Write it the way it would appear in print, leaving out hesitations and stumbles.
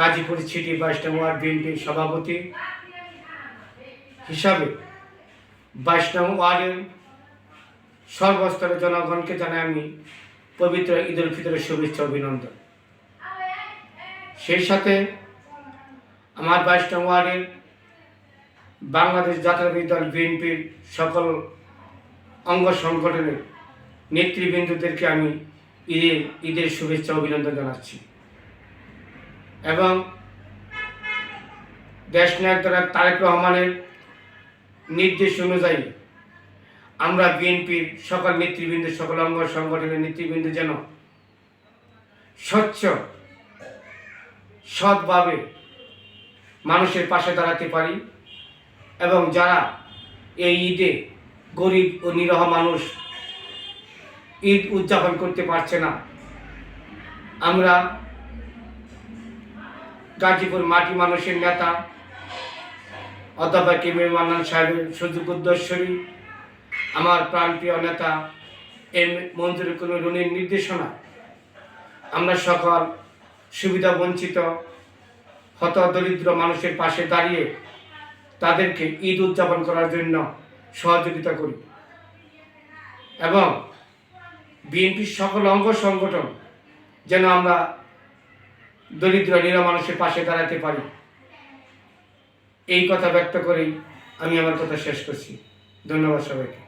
Gazipur city 22 নং word বিএনপির সভাপতি হিসাবে 22 নং ওয়ার্ডের সর্বস্তরের জনগণকে জানাই আমি পবিত্র ঈদ উল ফিতরের শুভেচ্ছা অভিনন্দন। সেই সাথে আমার 22 নং ওয়ার্ডের বাংলাদেশ জাতীয়তাবাদী দল বিএনপির সকল অঙ্গ সংগঠনের নেতৃবৃন্দদেরকে আমি ঈদের শুভেচ্ছা অভিনন্দন জানাচ্ছি এবং দেশনায়ক তারেক রহমানের নির্দেশ অনুযায়ী আমরা বিএনপির সকল নেতৃবৃন্দ, সকল অঙ্গ সংগঠনের নেতৃবৃন্দ যেন স্বচ্ছ সৎভাবে মানুষের পাশে দাঁড়াতে পারি এবং যারা এই ঈদে গরিব ও নিরহ মানুষ ঈদ উদযাপন করতে পারছে না, আমরা গাজীপুর মাটি মানুষের নেতা অধ্যাপক এম এ মান্নান সাহেবের সুযোগ উদ্দেশ্যই আমার প্রাণপ্রিয় নেতা এম মঞ্জুরুল করিম রুনির নির্দেশনা আমরা সকল সুবিধা বঞ্চিত হত দরিদ্র মানুষের পাশে দাঁড়িয়ে তাদেরকে ঈদ উদযাপন করার জন্য সহযোগিতা করি এবং বিএনপির সকল অঙ্গ সংগঠন যেন আমরা দরিদ্র নিরহ মানুষের পাশে দাঁড়াতে পারি, এই কথা ব্যক্ত করেই আমি আমার কথা শেষ করছি। ধন্যবাদ সবাইকে।